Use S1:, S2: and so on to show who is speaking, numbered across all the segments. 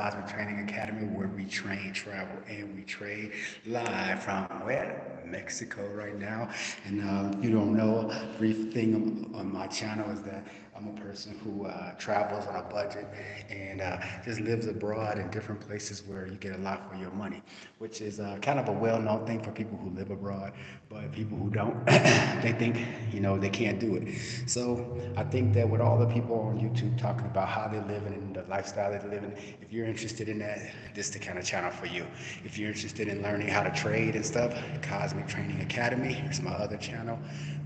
S1: Cosmic Training Academy, where we train, travel, and we trade live from where? Mexico right now. And you don't know, brief thing on my channel is that I'm a person who travels on a budget and just lives abroad in different places where you get a lot for your money, which is kind of a well-known thing for people who live abroad, but people who don't, they think, they can't do it. So I think that with all the people on YouTube talking about how they're living and the lifestyle they're living, if you're interested in that, this is the kind of channel for you. If you're interested in learning how to trade and stuff, Cosmic Training Academy is my other channel.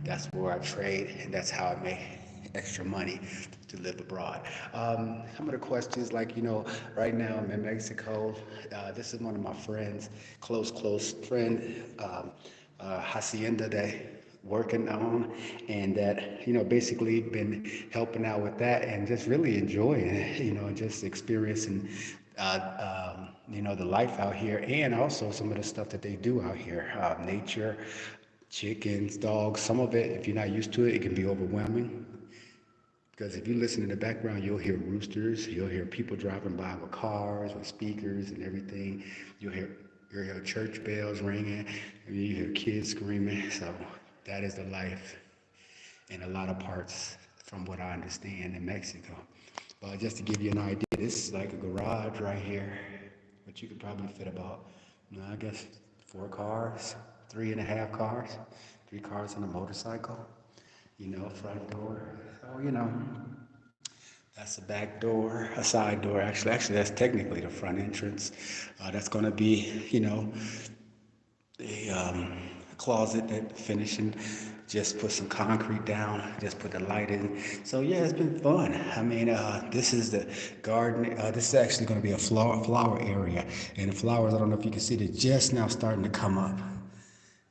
S1: That's where I trade, and that's how I make extra money to live abroad. Some of the questions, like, right now I'm in Mexico. This is one of my friends, close friend, Hacienda, that working on, and that, basically been helping out with that and just really enjoying it, just experiencing the life out here, and also some of the stuff that they do out here, nature, chickens, dogs. Some of it, if you're not used to it, it can be overwhelming. Because if you listen in the background, you'll hear roosters, you'll hear people driving by with cars, with speakers and everything. You'll hear church bells ringing, and you hear kids screaming. So that is the life in a lot of parts, from what I understand, in Mexico. But just to give you an idea, this is like a garage right here, but you could probably fit about, I guess, 4 cars, 3.5 cars, 3 cars and a motorcycle, front door. So, that's a back door, a side door. Actually, that's technically the front entrance. That's going to be, a closet that finishing. Just put some concrete down, just put the light in. So yeah, it's been fun. I mean, this is the garden. This is actually going to be a flower area, and the flowers, I don't know if you can see, they're just now starting to come up,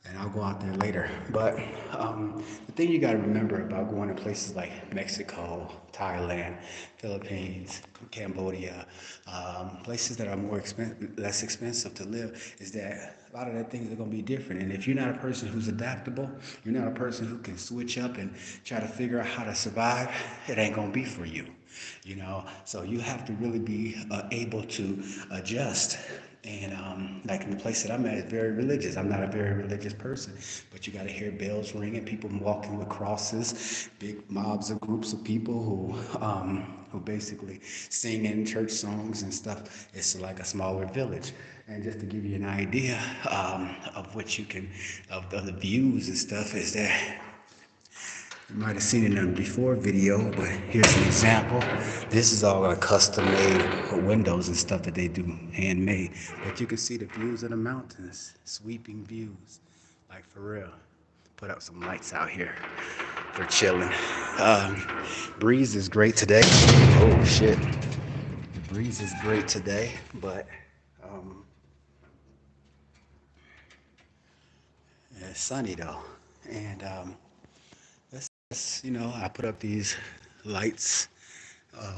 S1: and I'll go out there later. But the thing you got to remember about going to places like Mexico, Thailand, Philippines, Cambodia, places that are less expensive to live, is that a lot of the things are going to be different. And if you're not a person who's adaptable, you're not a person who can switch up and try to figure out how to survive, it ain't going to be for you. So you have to really be able to adjust. And like in the place that I'm at, it's very religious. I'm not a very religious person, but you got to hear bells ringing, people walking with crosses, big mobs of groups of people who basically sing in church songs and stuff. It's like a smaller village. And just to give you an idea of what you can, of the views and stuff, is that you might have seen it in a before video, but here's an example. This is all custom-made windows and stuff that they do, handmade. But you can see the views of the mountains, sweeping views, like for real. Put up some lights out here for chilling. Breeze is great today. Oh shit. The breeze is great today, but it's sunny though. And I put up these lights,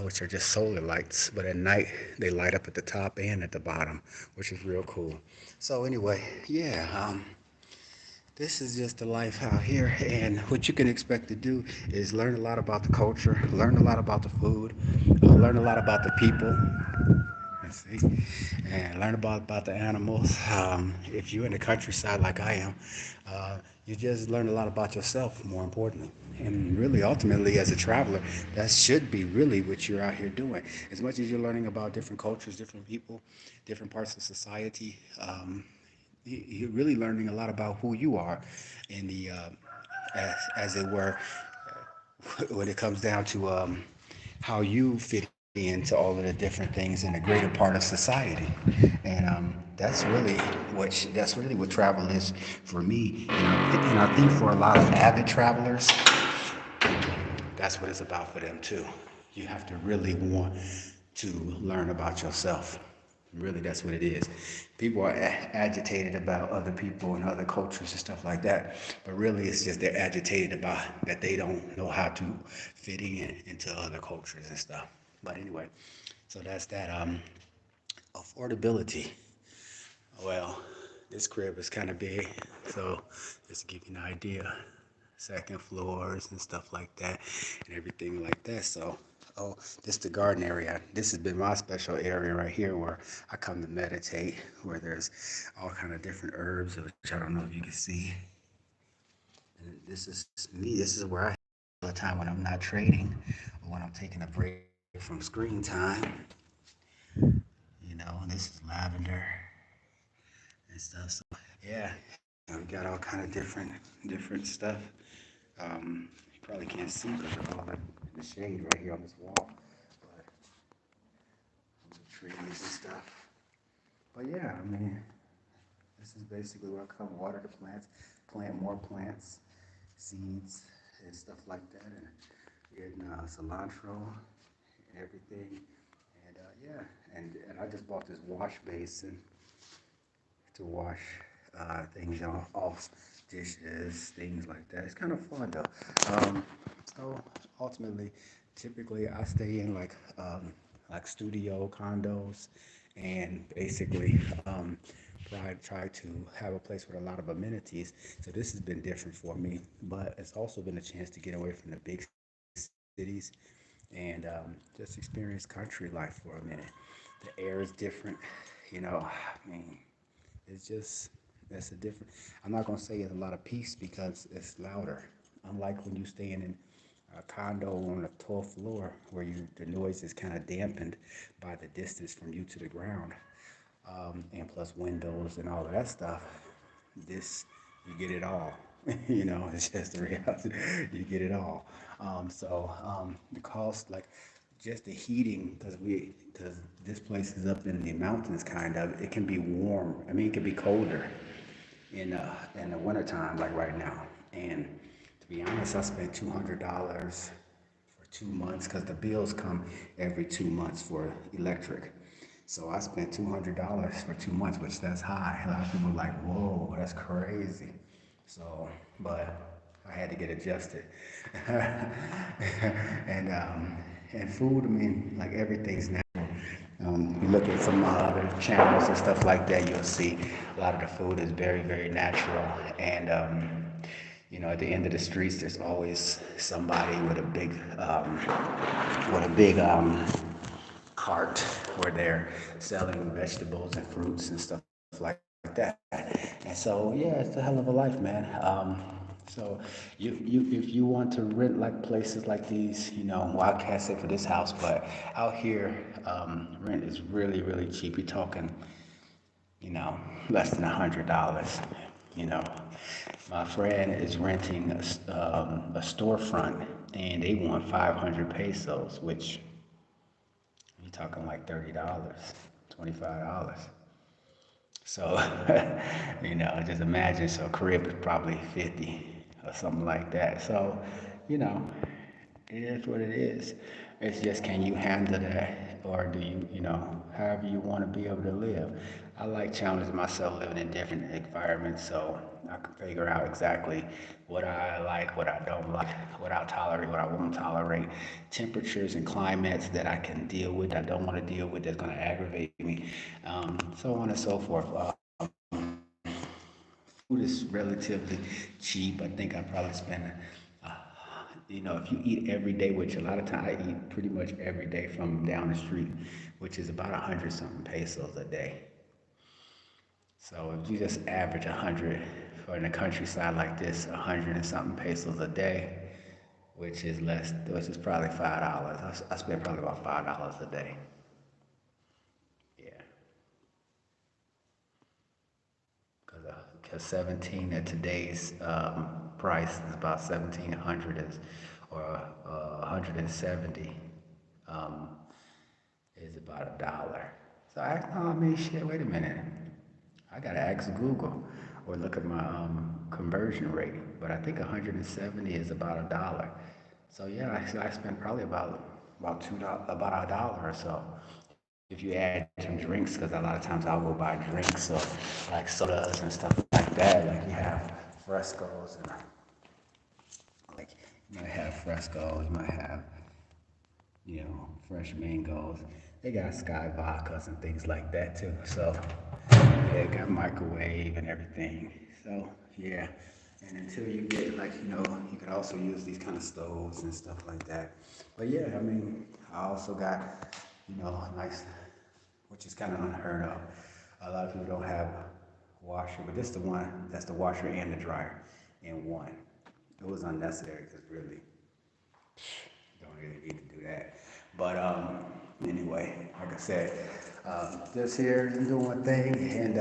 S1: which are just solar lights, but at night they light up at the top and at the bottom, which is real cool. So anyway, yeah, this is just the life out here, and what you can expect to do is learn a lot about the culture, learn a lot about the food, learn a lot about the people. Let's see, and learn about the animals. If you're in the countryside like I am, you just learn a lot about yourself, more importantly. And really, ultimately, as a traveler, that should be really what you're out here doing. As much as you're learning about different cultures, different people, different parts of society, you're really learning a lot about who you are in the, as it were, when it comes down to how you fit into all of the different things in the greater part of society. And that's really what travel is for me. And I think for a lot of avid travelers, that's what it's about for them too. You have to really want to learn about yourself. Really, that's what it is. People are agitated about other people and other cultures and stuff like that, but really it's just they're agitated about that they don't know how to fit into other cultures and stuff. But anyway, so that's that. Affordability. Well, this crib is kind of big, so just to give you an idea, second floors and stuff like that, and everything like that. So Oh, this is the garden area. This has been my special area right here where I come to meditate, where there's all kind of different herbs, which I don't know if you can see. And this is me. This is where I have all the time when I'm not trading or when I'm taking a break from screen time. And this is lavender and stuff. So yeah, we got all kind of different stuff. You probably can't see because of all the shade right here on this wall, but the trees and stuff. But yeah, I mean, this is basically where I come water the plants, plant more plants, seeds, and stuff like that, and getting cilantro and everything. And yeah, and I just bought this wash basin to wash things off, dishes, things like that. It's kind of fun though. So ultimately, typically I stay in like studio condos, and basically try to have a place with a lot of amenities. So this has been different for me, but it's also been a chance to get away from the big cities and just experience country life for a minute. The air is different, I mean, it's just it's a different. I'm not gonna say it's a lot of peace because it's louder. Unlike when you stay in a condo on the 12th floor where the noise is kind of dampened by the distance from you to the ground, and plus windows and all of that stuff. This you get it all. It's just the reality. You get it all. The cost, like just the heating, because this place is up in the mountains, kind of. It can be warm. I mean, it can be colder in the wintertime, like right now. And to be honest, I spent $200 for 2 months because the bills come every 2 months for electric. So I spent $200 for 2 months, which that's high. A lot of people are like, whoa, that's crazy. So, but I had to get adjusted. and and food, I mean, like everything's natural. You look at some other channels and stuff like that, you'll see a lot of the food is very, very natural. And at the end of the streets, there's always somebody with a big cart where they're selling vegetables and fruits and stuff like that. And so, yeah, it's a hell of a life, man. So if you want to rent like places like these, well, I can't say for this house, but out here, rent is really, really cheap. You're talking, you know, less than $100. You know, my friend is renting a storefront, and they want 500 pesos, which you're talking like $30, $25. So, just imagine. So, crib is probably 50 or something like that. So, you know, it is what it is. It's just, can you handle that, or do you, however you want to be able to live? I like challenging myself living in different environments, so I can figure out exactly what I like, what I don't like, what I tolerate, what I won't tolerate, temperatures and climates that I can deal with, I don't want to deal with, that's going to aggravate me, so on and so forth. Food is relatively cheap. I think I probably spend, uh, if you eat every day, which a lot of times I eat pretty much every day from down the street, which is about 100 something pesos a day. So if you just average 100 for in the countryside like this, 100 and something pesos a day, which is probably $5. I spend probably about $5 a day. Yeah, because 17 at today's price is about 1,700 or 170 um, is about $1. So I mean, shit. Wait a minute. I gotta ask Google or look at my conversion rate. But I think 170 is about $1. So yeah, I spend probably about $2, about $1 or so. If you add some drinks, because a lot of times I'll go buy drinks or like sodas and stuff like that. Like you have frescos and like you might have frescos, you might have fresh mangoes. They got sky vodkas and things like that too. So yeah, got microwave and everything. So yeah, And until you get like, you could also use these kind of stoves and stuff like that. But yeah, I mean, I also got, a nice, which is kind of unheard of. A lot of people don't have a washer, but this the one that's the washer and the dryer in one. It was unnecessary because really, don't really need to do that. But anyway, like I said, just here doing one thing and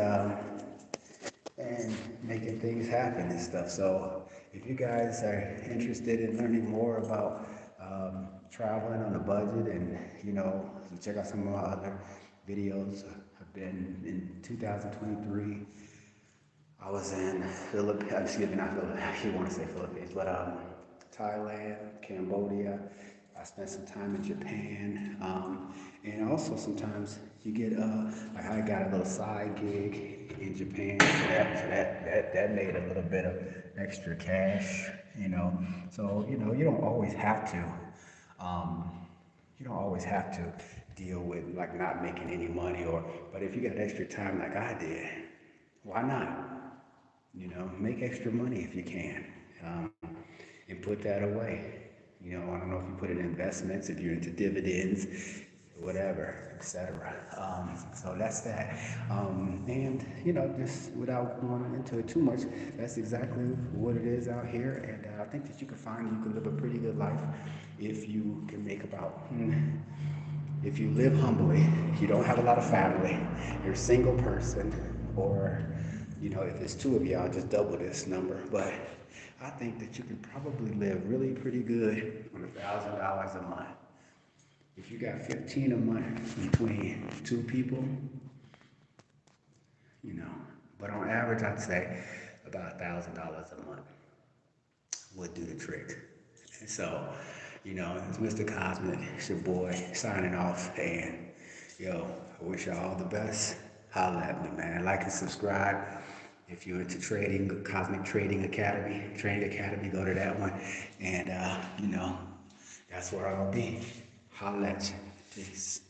S1: making things happen and stuff. So if you guys are interested in learning more about traveling on a budget, and you check out some of my other videos. I've been in 2023. I was in Philippines, excuse me, not Philippines, I keep wanting to say Philippines, but Thailand, Cambodia. I spent some time in Japan. And also sometimes you get, like I got a little side gig in Japan, so that made a little bit of extra cash, So, you don't always have to, um, deal with like not making any money but if you got extra time like I did, why not? Make extra money if you can, um, and put that away. I don't know if you put it in investments, if you're into dividends, whatever, etc. So that's that. And just without going into it too much, that's exactly what it is out here. And I think that you can live a pretty good life if you can make if you live humbly, you don't have a lot of family, you're a single person, or if it's two of y'all, just double this number. But I think that you can probably live really pretty good on $1,000 a month. If you got 15 a month between two people, you know. But on average, I'd say about $1,000 a month would do the trick. And so, it's Mr. Cosmic, it's your boy signing off. And yo, I wish you all the best. Holla at me, man. Like and subscribe. If you're into trading, Cosmic Trading Academy, Training Academy, go to that one. And, that's where I'll be. Holla at you. Peace.